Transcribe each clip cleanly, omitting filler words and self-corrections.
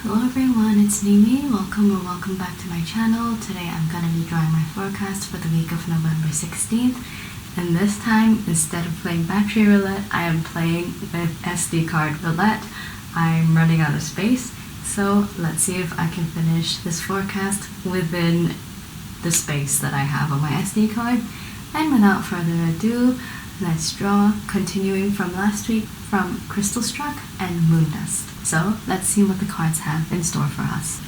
Hello everyone, it's Neme. Welcome back to my channel. Today I'm going to be drawing my forecast for the week of November 16th. And this time, instead of playing battery roulette, I am playing with SD card roulette. I'm running out of space, so let's see if I can finish this forecast within the space that I have on my SD card. And without further ado, let's draw, continuing from last week, from Crystal Struck and Moondust. So let's see what the cards have in store for us.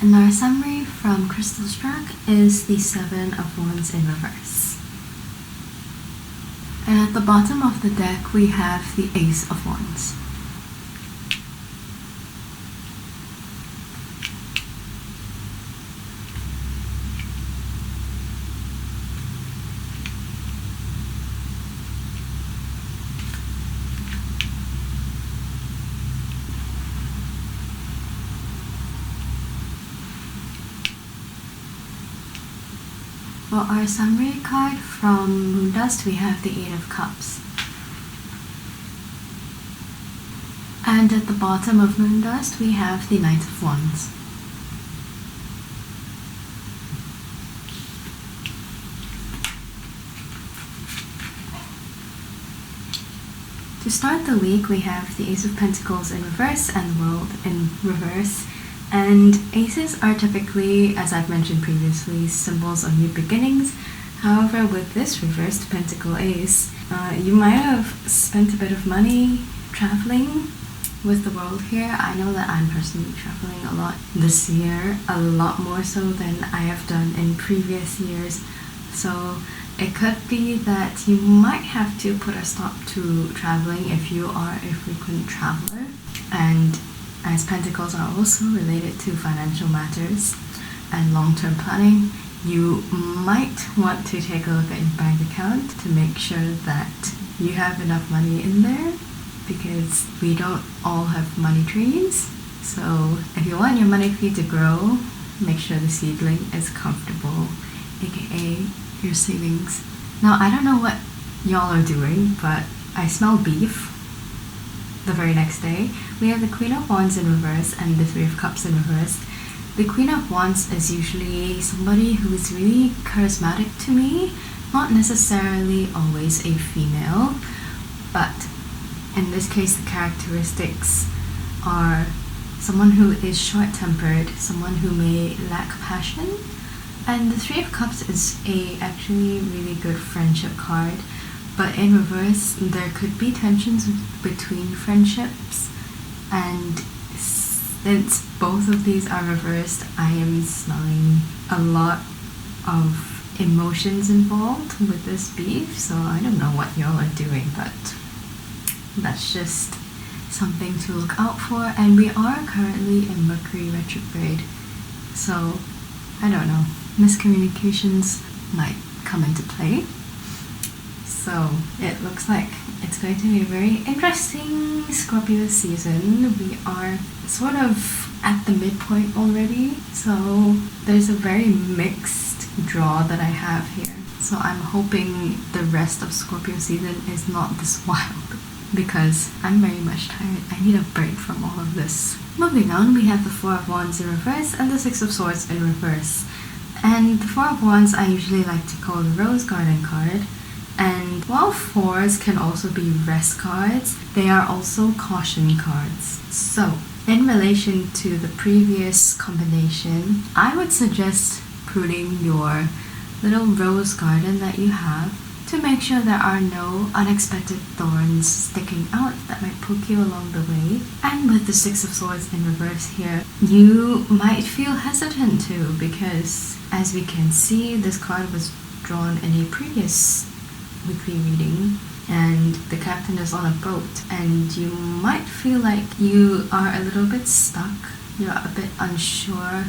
And our summary from Crystal Struck is the Seven of Wands in reverse. And at the bottom of the deck we have the Ace of Wands. For our summary card from Moondust, we have the Eight of Cups. And at the bottom of Moondust, we have the Knight of Wands. To start the week, we have the Ace of Pentacles in reverse and the World in reverse. And aces are typically, as I've mentioned previously, symbols of new beginnings. However, with this reversed Pentacle Ace, you might have spent a bit of money traveling with the World here. I know that I'm personally traveling a lot this year, a lot more so than I have done in previous years. So it could be that you might have to put a stop to traveling if you are a frequent traveler. And as Pentacles are also related to financial matters and long-term planning, you might want to take a look at your bank account to make sure that you have enough money in there, because we don't all have money trees. So if you want your money tree to grow, make sure the seedling is comfortable, aka your savings. Now, I don't know what y'all are doing, but I smell beef. The very next day, we have the Queen of Wands in reverse and the Three of Cups in reverse. The Queen of Wands is usually somebody who is really charismatic to me, not necessarily always a female, but in this case the characteristics are someone who is short-tempered, someone who may lack passion, and the Three of Cups is actually really good friendship card. But in reverse, there could be tensions between friendships, and since both of these are reversed, I am smelling a lot of emotions involved with this beef. So I don't know what y'all are doing, but that's just something to look out for. And we are currently in Mercury retrograde, so I don't know, miscommunications might come into play. So it looks like it's going to be a very interesting Scorpio season. We are sort of at the midpoint already, so there's a very mixed draw that I have here. So I'm hoping the rest of Scorpio season is not this wild, because I'm very much tired. I need a break from all of this. Moving on, we have the Four of Wands in reverse and the Six of Swords in reverse. And the Four of Wands I usually like to call the Rose Garden card. And while fours can also be rest cards, they are also caution cards. So, in relation to the previous combination, I would suggest pruning your little rose garden that you have to make sure there are no unexpected thorns sticking out that might poke you along the way. And with the Six of Swords in reverse here, you might feel hesitant too, because as we can see, this card was drawn in a previous weekly reading, and the captain is on a boat, and you might feel like you are a little bit stuck. You're a bit unsure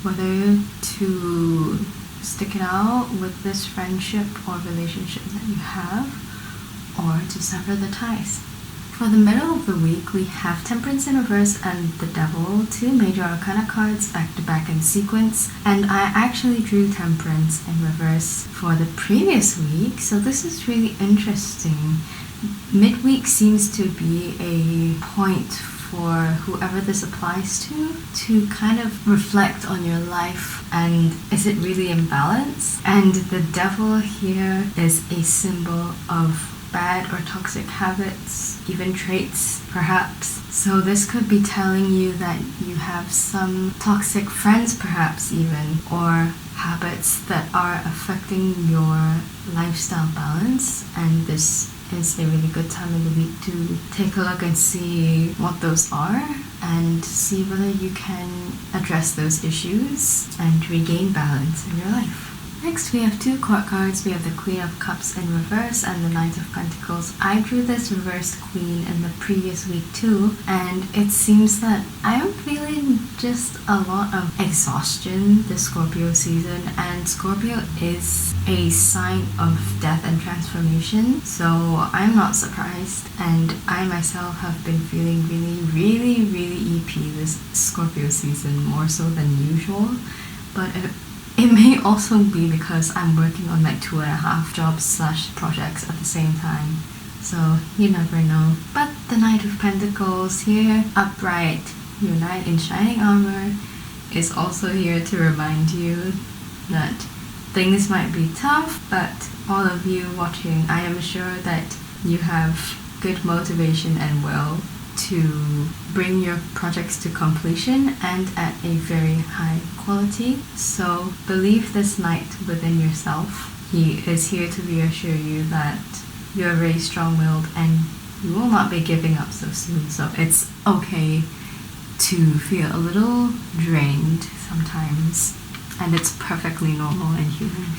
whether to stick it out with this friendship or relationship that you have, or to sever the ties. For the middle of the week, we have Temperance in reverse and the Devil, two major arcana cards back to back in sequence, and I actually drew Temperance in reverse for the previous week, so this is really interesting. Midweek seems to be a point for whoever this applies to kind of reflect on your life and is it really in balance? And the Devil here is a symbol of bad or toxic habits, even traits perhaps. So this could be telling you that you have some toxic friends perhaps even, or habits that are affecting your lifestyle balance, and this is a really good time in the week to take a look and see what those are and see whether you can address those issues and regain balance in your life. Next, we have two court cards. We have the Queen of Cups in reverse and the Knight of Pentacles. I drew this reversed queen in the previous week too, and it seems that I am feeling just a lot of exhaustion this Scorpio season, and Scorpio is a sign of death and transformation, so I'm not surprised, and I myself have been feeling really EP this Scorpio season, more so than usual, but it may also be because I'm working on like 2.5 jobs/projects at the same time, so you never know. But the Knight of Pentacles here, upright, your knight in shining armor, is also here to remind you that things might be tough, but all of you watching, I am sure that you have good motivation and will to bring your projects to completion and at a very high quality. So believe this knight within yourself. He is here to reassure you that you're very strong-willed and you will not be giving up so soon. So it's okay to feel a little drained sometimes, and it's perfectly normal and human.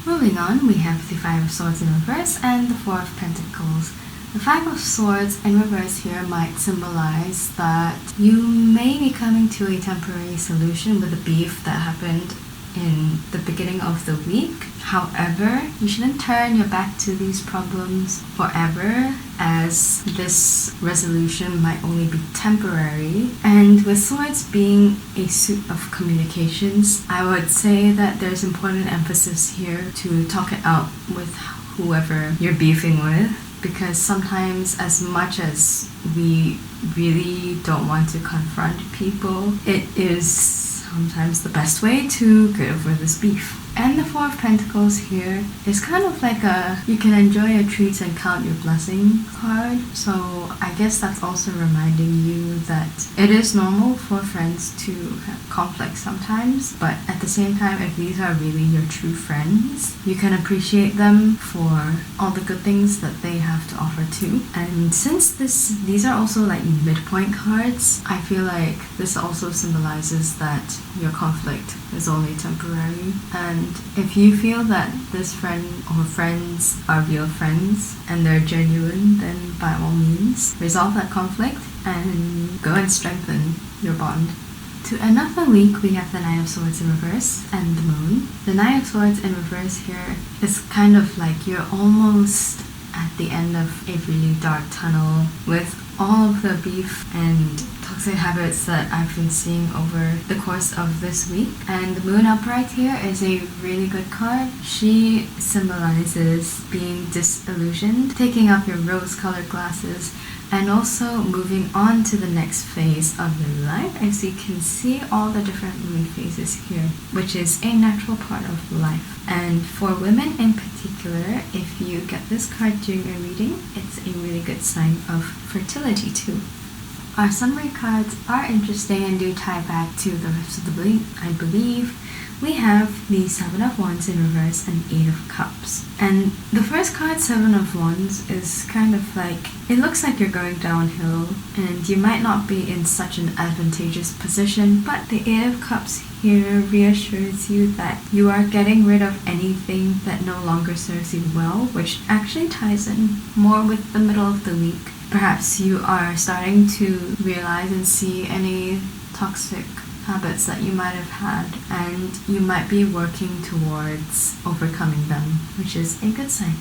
Moving on, we have the Five of Swords in reverse and the Four of Pentacles. The Five of Swords in reverse here might symbolize that you may be coming to a temporary solution with the beef that happened in the beginning of the week. However, you shouldn't turn your back to these problems forever, as this resolution might only be temporary. And with swords being a suit of communications, I would say that there's important emphasis here to talk it out with whoever you're beefing with, because sometimes, as much as we really don't want to confront people, it is sometimes the best way to get over this beef. And the Four of Pentacles here is kind of like a you can enjoy your treats and count your blessing card. So I guess that's also reminding you that it is normal for friends to have conflict sometimes, but at the same time, if these are really your true friends, you can appreciate them for all the good things that they have to offer too. And since these are also like midpoint cards, I feel like this also symbolizes that your conflict is only temporary. And if you feel that this friend or friends are real friends and they're genuine, then by all means resolve that conflict and go and strengthen your bond. To end off the week, we have the Knight of Swords in reverse and the Moon. The Knight of Swords in reverse here is kind of like you're almost at the end of a really dark tunnel with all of the beef and toxic habits that I've been seeing over the course of this week. And the Moon upright here is a really good card. She symbolizes being disillusioned, taking off your rose-colored glasses, and also moving on to the next phase of your life. As you can see, all the different moon phases here, which is a natural part of life. And for women in particular, if you get this card during a reading, it's a really good sign of fertility too. Our summary cards are interesting and do tie back to the rest of the week, I believe. We have the Seven of Wands in reverse and Eight of Cups. And the first card, Seven of Wands, is kind of like, it looks like you're going downhill and you might not be in such an advantageous position, but the Eight of Cups here reassures you that you are getting rid of anything that no longer serves you well, which actually ties in more with the middle of the week. Perhaps you are starting to realize and see any toxic habits that you might have had, and you might be working towards overcoming them, which is a good sign.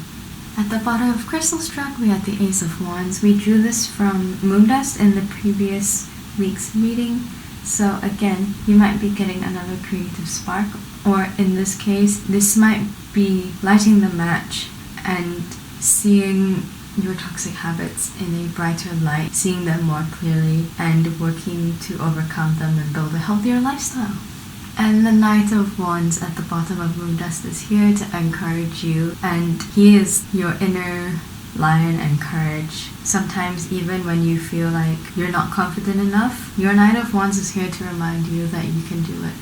At the bottom of Crystal Struck, we had the Ace of Wands. We drew this from Moondust in the previous week's reading. So again, you might be getting another creative spark, or in this case, this might be lighting the match and seeing your toxic habits in a brighter light, seeing them more clearly, and working to overcome them and build a healthier lifestyle. And the Knight of Wands at the bottom of Moondust is here to encourage you, and he is your inner lion and courage. Sometimes even when you feel like you're not confident enough, your Knight of Wands is here to remind you that you can do it.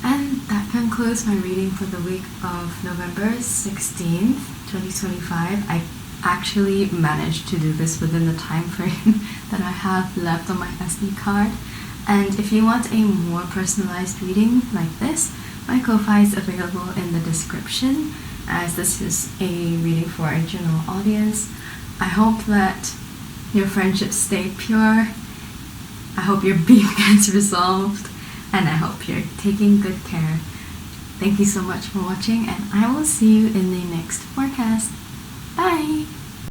And that concludes my reading for the week of November 16th, 2025. I actually managed to do this within the time frame that I have left on my SD card. And if you want a more personalized reading like this, my Ko-Fi is available in the description, as this is a reading for a general audience. I hope that your friendships stay pure. I hope your beef gets resolved, and I hope you're taking good care. Thank you so much for watching, and I will see you in the next forecast. Bye!